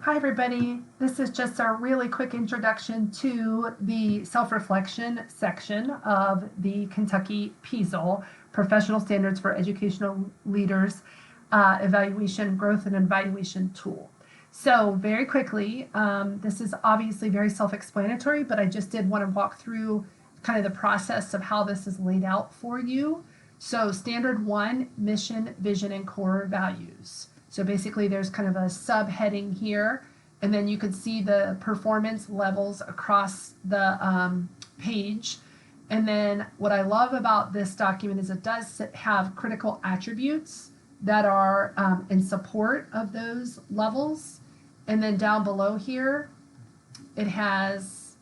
Hi everybody, this is just a really quick introduction to the self-reflection section of the Kentucky PEASL, Professional Standards for Educational Leaders Evaluation, Growth and Evaluation Tool. So very quickly, this is obviously very self-explanatory, but I just did want to walk through kind of the process of how this is laid out for you. So standard 1, mission, vision, and core values. So basically there's kind of a subheading here, and then you can see the performance levels across the page. And then what I love about this document is it does have critical attributes that are in support of those levels. And then down below here, it has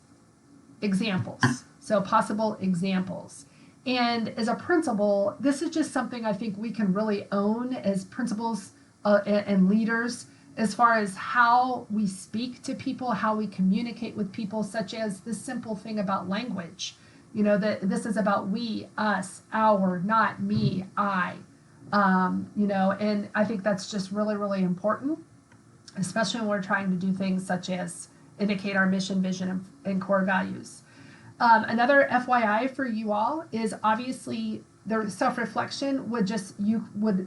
examples, so possible examples. And as a principal, this is just something I think we can really own as principals and leaders, as far as how we speak to people, how we communicate with people, such as this simple thing about language. You know, that this is about we, us, our, not me, I. You know, and I think that's just really, really important, especially when we're trying to do things such as indicate our mission, vision, and core values. Another FYI for you all is obviously the self-reflection would just,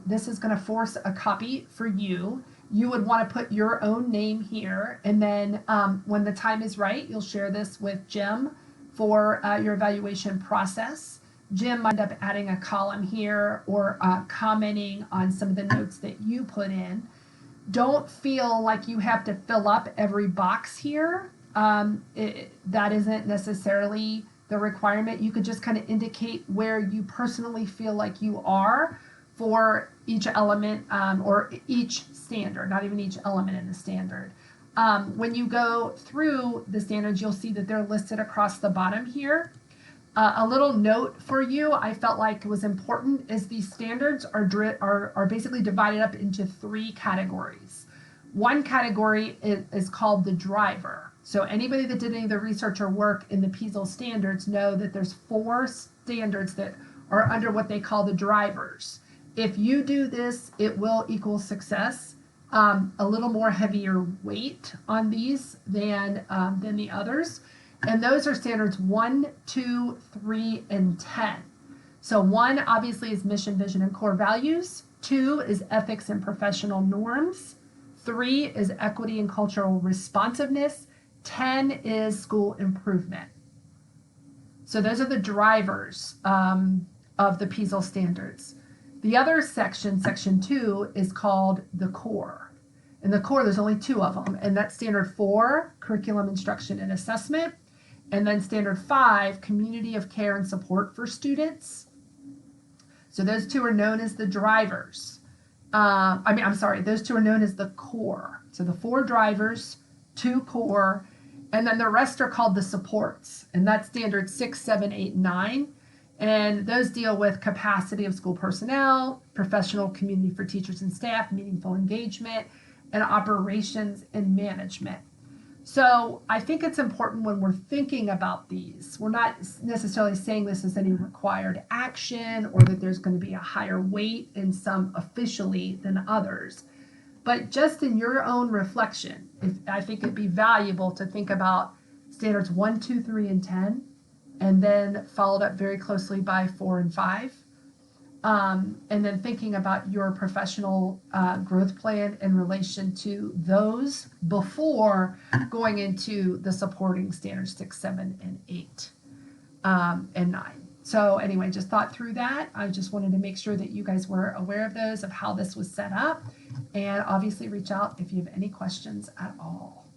this is going to force a copy for you. You would want to put your own name here, and then when the time is right, you'll share this with Jim for your evaluation process. Jim might end up adding a column here or commenting on some of the notes that you put in. Don't feel like you have to fill up every box here. That isn't necessarily the requirement. You could just kind of indicate where you personally feel like you are for each element or each standard, not even each element in the standard. When you go through the standards, you'll see that they're listed across the bottom here. A little note for you I felt like was important is these standards are basically divided up into 3 categories. One category is called the driver. So anybody that did any of the research or work in the PEASL standards know that there's 4 standards that are under what they call the drivers. If you do this, it will equal success. A little more heavier weight on these than the others. And those are standards 1, 2, 3, and 10. So 1 obviously is mission, vision, and core values. 2 is ethics and professional norms. 3 is equity and cultural responsiveness. 10 is school improvement. So those are the drivers of the PEASL standards. The other section, section 2, is called the core. In the core, there's only 2 of them, and that's standard 4, curriculum, instruction, and assessment. And then standard 5, community of care and support for students. So those 2 are known as the drivers. Those 2 are known as the core. So the 4 drivers, 2 core, and then the rest are called the supports. And that's standard 6, 7, 8, 9. And those deal with capacity of school personnel, professional community for teachers and staff, meaningful engagement, and operations and management. So I think it's important when we're thinking about these, we're not necessarily saying this is any required action or that there's going to be a higher weight in some officially than others. But just in your own reflection, I think it'd be valuable to think about standards 1, 2, 3, and 10, and then followed up very closely by 4 and 5. And then thinking about your professional growth plan in relation to those before going into the supporting standards 6, 7, and 8, and 9. So anyway, just thought through that. I just wanted to make sure that you guys were aware of those, of how this was set up, and obviously reach out if you have any questions at all.